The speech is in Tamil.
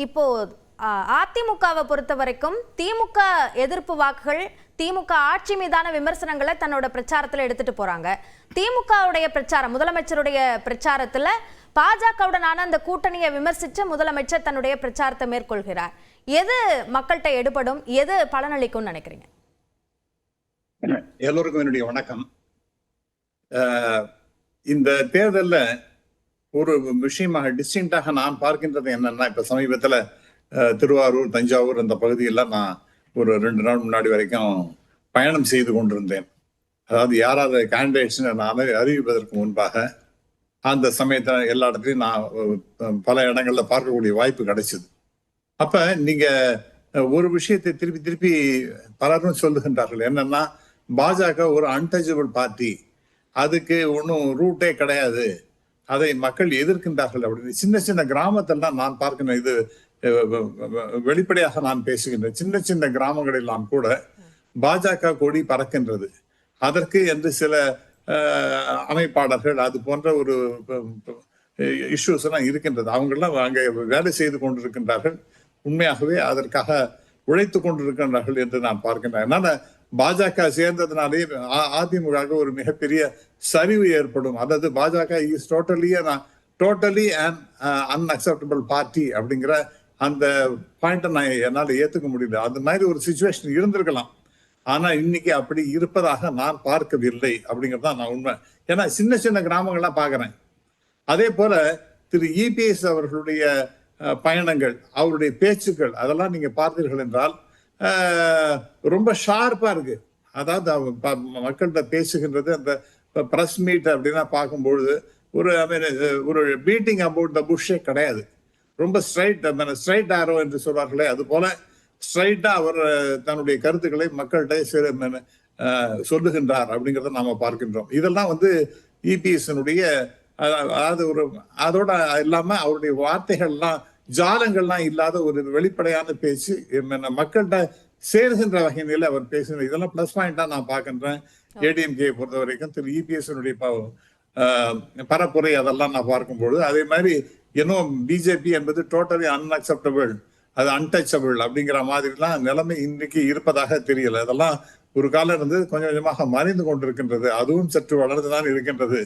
இப்போ அதிமுகவை பொறுத்த வரைக்கும் திமுக எதிர்ப்பு வாக்குகள் திமுக ஆட்சி மீதான விமர்சனங்களை தன்னோட பிரச்சாரத்துல எடுத்துட்டு போறாங்க. திமுகவுடைய பிரச்சாரம், முதலமைச்சருடைய பிரச்சாரத்துல பாஜகவுடனான அந்த கூட்டணியை விமர்சிச்சு முதலமைச்சர் தன்னுடைய பிரச்சாரத்தை மேற்கொள்கிறார். எது மக்கள்கிட்ட எடுபடும், எது பலனளிக்கும் நினைக்கிறீங்க? எல்லோருக்கும் என்னுடைய வணக்கம். இந்த தேர்தலில் ஒரு விஷயமாக டிஸ்டிங்டாக நான் பார்க்கின்றது என்னன்னா, இப்ப சமீபத்துல திருவாரூர், தஞ்சாவூர் அந்த பகுதியெல்லாம் நான் ஒரு 2 நாள் முன்னாடி வரைக்கும் பயணம் செய்து கொண்டிருந்தேன். அதாவது யாராவது கேண்டிடேட்ஸ்னு நான் அறிவிப்பதற்கு முன்பாக அந்த சமயத்தில் எல்லா இடத்துலையும் நான் பல இடங்கள்ல பார்க்கக்கூடிய வாய்ப்பு கிடைச்சது. அப்ப நீங்க ஒரு விஷயத்தை திருப்பி திருப்பி பலரும் சொல்லுகின்றார்கள். என்னன்னா, பாஜக ஒரு அன்டச்சபிள் பார்ட்டி, அதுக்கு ஒன்றும் ரூட்டே கிடையாது, அதை மக்கள் எதிர்க்கின்றார்கள் அப்படின்னு. சின்ன சின்ன கிராமத்தெல்லாம் நான் பார்க்கிறேன், இது வெளிப்படையாக நான் பேசுகின்றேன். சின்ன சின்ன கிராமங்களெல்லாம் கூட பாஜக கொடி பறக்கின்றது. அதற்கு என்று சில அமைப்பாளர்கள் அது போன்ற ஒரு இஷ்யூஸ் எல்லாம் இருக்கின்றது. அவங்கெல்லாம் அங்கே வேலை செய்து கொண்டிருக்கின்றார்கள், உண்மையாகவே அதற்காக உழைத்து கொண்டிருக்கின்றார்கள் என்று நான் பார்க்கின்றேன். அதனால பாஜக சேர்ந்ததுனாலே அதிமுக ஒரு மிகப்பெரிய சரிவு ஏற்படும். அதாவது பாஜக is totally and unacceptable party அப்படிங்கிற அந்த பாயிண்ட்டை நான் என்னால் ஏற்றுக்க முடியல. அந்த மாதிரி ஒரு சிச்சுவேஷன் இருந்திருக்கலாம், ஆனா இன்னைக்கு அப்படி இருப்பதாக நான் பார்க்கவில்லை அப்படிங்கிறதா நான் உண்மை. ஏன்னா சின்ன சின்ன கிராமங்கள்லாம் பார்க்குறேன். அதே போல திரு இபிஎஸ் அவர்களுடைய பயணங்கள், அவருடைய பேச்சுக்கள், அதெல்லாம் நீங்க பார்த்தீர்கள் என்றால் ரொம்ப ஷார்ப்பா இருக்கு. அதாவது மக்கள்கிட்ட பேசுகின்றது, அந்த பிரஸ் மீட் அப்படின்னா பார்க்கும்பொழுது ஒரு பீட்டிங் அபவுட் த புஷ்ஷே கிடையாது. ரொம்ப ஸ்ட்ரைட் ஆரோ என்று சொல்வார்களே, அது போல ஸ்ட்ரைட்டா அவர் தன்னுடைய கருத்துக்களை மக்கள்கிட்ட சொல்லுகின்றார் அப்படிங்கிறத நாம பார்க்கின்றோம். இதெல்லாம் இபிஎஸ்னுடைய, அதாவது அதோட இல்லாம அவருடைய வார்த்தைகள்லாம் ஜாலங்கள்லாம் இல்லாத ஒரு வெளிப்படையான பேச்சு, மக்கள்கிட்ட சேர்கின்ற வகையில அவர் பேசுகிற இதெல்லாம் பிளஸ் பாயிண்டா நான் பார்க்கின்றேன். ஏடிஎம்கே பொறுத்த வரைக்கும் திரு இபிஎஸ்னுடைய பரப்புரை அதெல்லாம் நான் பார்க்கும்பொழுது, அதே மாதிரி இன்னும் பிஜேபி என்பது டோட்டலி அன்அக்செப்டபிள், அது அன்டச்சபிள் அப்படிங்கிற மாதிரிலாம் நிலைமை இன்னைக்கு இருப்பதாக தெரியல. அதெல்லாம் ஒரு காலம் இருந்து கொஞ்சம் கொஞ்சமாக மறைந்து கொண்டிருக்கின்றது. அதுவும் சற்று வளர்ந்துதான் இருக்கின்றது.